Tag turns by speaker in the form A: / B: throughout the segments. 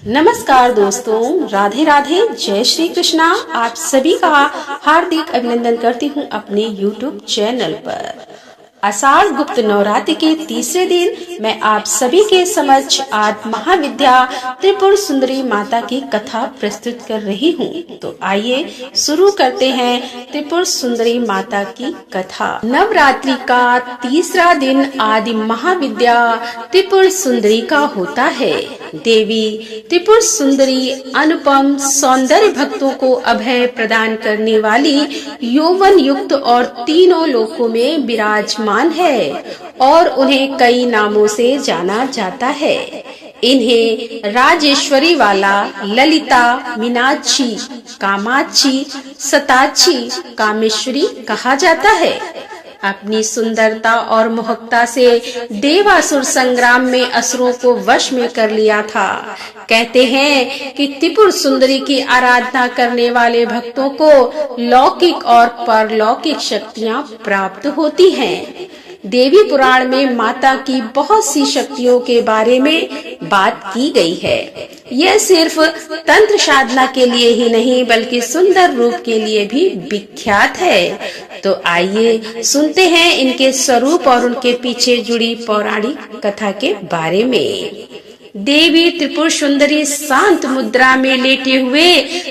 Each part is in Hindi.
A: नमस्कार दोस्तों, राधे राधे, जय श्री कृष्णा। आप सभी का हार्दिक अभिनंदन करती हूँ अपने YouTube चैनल पर। आषाढ़ गुप्त नवरात्रि के तीसरे दिन मैं आप सभी के समक्ष आज महाविद्या त्रिपुर सुंदरी माता की कथा प्रस्तुत कर रही हूँ। तो आइए शुरू करते हैं त्रिपुर सुंदरी माता की कथा। नवरात्रि का तीसरा दिन आदि महाविद्या त्रिपुर सुंदरी का होता है। देवी त्रिपुर सुंदरी अनुपम सौंदर्य भक्तों को अभय प्रदान करने वाली यौवन युक्त और तीनों लोकों में विराजमान है और उन्हें कई नामों से जाना जाता है। इन्हें राजेश्वरी वाला, ललिता, मीनाक्षी, कामाक्षी, सताक्षी, कामेश्वरी कहा जाता है। अपनी सुंदरता और मोहकता से देवासुर संग्राम में असुरों को वश में कर लिया था। कहते हैं कि त्रिपुर सुंदरी की आराधना करने वाले भक्तों को लौकिक और परलौकिक शक्तियां प्राप्त होती हैं। देवी पुराण में माता की बहुत सी शक्तियों के बारे में बात की गई है। यह सिर्फ तंत्र साधना के लिए ही नहीं बल्कि सुंदर रूप के लिए भी विख्यात है। तो आइए सुनते हैं इनके स्वरूप और उनके पीछे जुड़ी पौराणिक कथा के बारे में। देवी त्रिपुर सुंदरी शांत मुद्रा में लेटे हुए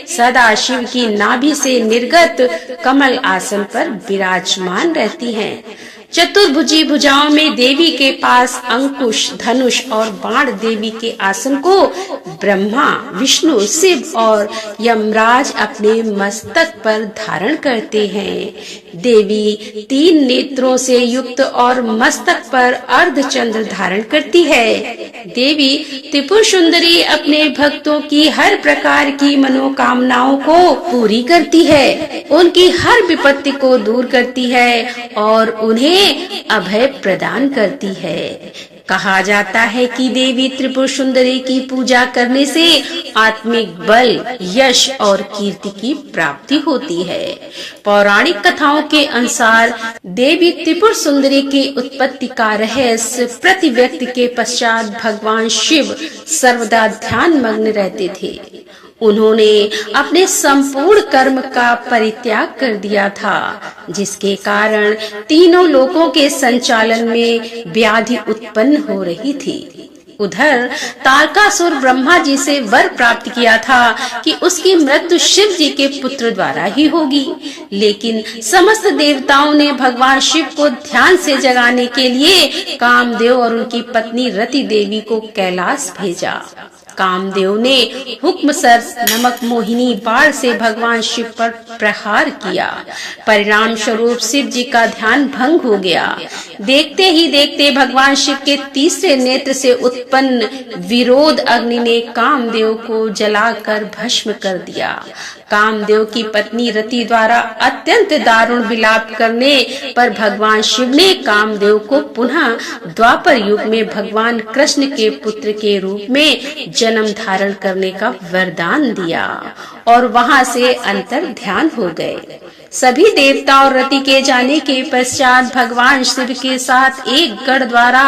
A: सदा शिव की नाभि से निर्गत कमल आसन पर विराजमान रहती हैं। चतुर्भुजी भुजाओं में देवी के पास अंकुश, धनुष और बाण देवी के आसन को ब्रह्मा, विष्णु, शिव और यमराज अपने मस्तक पर धारण करते हैं। देवी 3 नेत्रों से युक्त और मस्तक पर अर्धचंद्र धारण करती है। देवी त्रिपुर सुंदरी अपने भक्तों की हर प्रकार की मनोकामनाओं को पूरी करती है, उनकी हर विपत्ति को दूर करती है और उन्हें अभय प्रदान करती है। कहा जाता है कि देवी त्रिपुर सुंदरी की पूजा करने से आत्मिक बल, यश और कीर्ति की प्राप्ति होती है। पौराणिक कथाओं के अनुसार देवी त्रिपुर सुंदरी की उत्पत्ति का रहस्य प्रति व्यक्ति के पश्चात भगवान शिव सर्वदा ध्यान मग्न रहते थे। उन्होंने अपने संपूर्ण कर्म का परित्याग कर दिया था, जिसके कारण तीनों लोकों के संचालन में व्याधि उत्पन्न हो रही थी। उधर तारकासुर ब्रह्मा जी से वर प्राप्त किया था कि उसकी मृत्यु शिव जी के पुत्र द्वारा ही होगी, लेकिन समस्त देवताओं ने भगवान शिव को ध्यान से जगाने के लिए कामदेव और उनकी पत्नी रति देवी को कैलाश भेजा। कामदेव ने हुक्म सर नमक मोहिनी बाण से भगवान शिव पर प्रहार किया। परिणाम स्वरूप शिव जी का ध्यान भंग हो गया। देखते ही देखते भगवान शिव के तीसरे नेत्र से उत्पन्न विरोध अग्नि ने कामदेव को जलाकर भस्म कर दिया। कामदेव की पत्नी रति द्वारा अत्यंत दारुण विलाप करने पर भगवान शिव ने कामदेव को पुनः द्वापर युग में भगवान कृष्ण के पुत्र के रूप में जन्म धारण करने का वरदान दिया और वहां से अंतर ध्यान हो गए। सभी देवता और रति के जाने के पश्चात भगवान शिव के साथ एक गढ़ द्वारा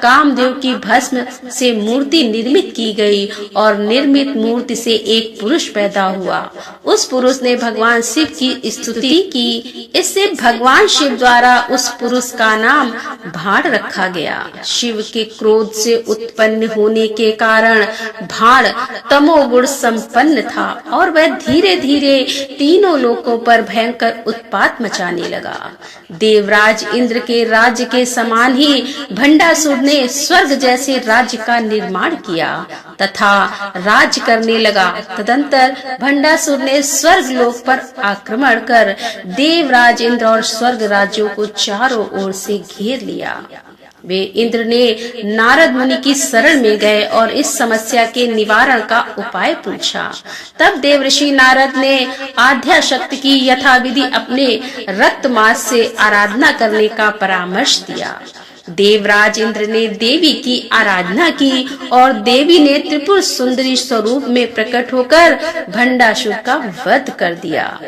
A: कामदेव की भस्म से मूर्ति निर्मित की गई और निर्मित मूर्ति से एक पुरुष पैदा हुआ। उस पुरुष ने भगवान शिव की स्तुति की। इससे भगवान शिव द्वारा उस पुरुष का नाम भाड़ रखा गया। शिव के क्रोध से उत्पन्न होने के कारण भाड़ तमोगुण संपन्न था और वह धीरे धीरे तीनों लोकों पर भयंकर उत्पात मचाने लगा। देवराज इंद्र के राज्य के समान ही भंडासुर ने स्वर्ग जैसे राज्य का निर्माण किया तथा राज करने लगा। तदंतर भंडासुर ने स्वर्ग लोक पर आक्रमण कर देवराज इंद्र और स्वर्ग राज्यों को चारों ओर से घेर लिया। वे इंद्र ने नारद मुनि की शरण में गए और इस समस्या के निवारण का उपाय पूछा। तब देवर्षि नारद ने आद्या शक्ति की यथाविधि अपने रक्त मांस से आराधना करने का परामर्श दिया। देवराज इंद्र ने देवी की आराधना की और देवी ने त्रिपुर सुंदरी स्वरूप में प्रकट होकर भंडासुर का वध कर दिया।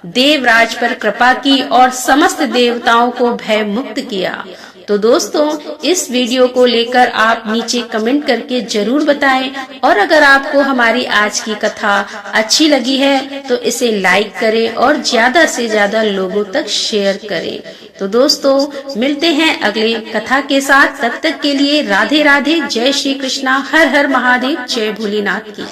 A: देवराज पर कृपा की और समस्त देवताओं को भय मुक्त किया। तो दोस्तों इस वीडियो को लेकर आप नीचे कमेंट करके जरूर बताएं और अगर आपको हमारी आज की कथा अच्छी लगी है तो इसे लाइक करें और ज्यादा से ज्यादा लोगों तक शेयर करें। तो दोस्तों मिलते हैं अगले कथा के साथ, तब तक के लिए राधे राधे, जय श्री कृष्णा, हर हर महादेव, जय भोलेनाथ की।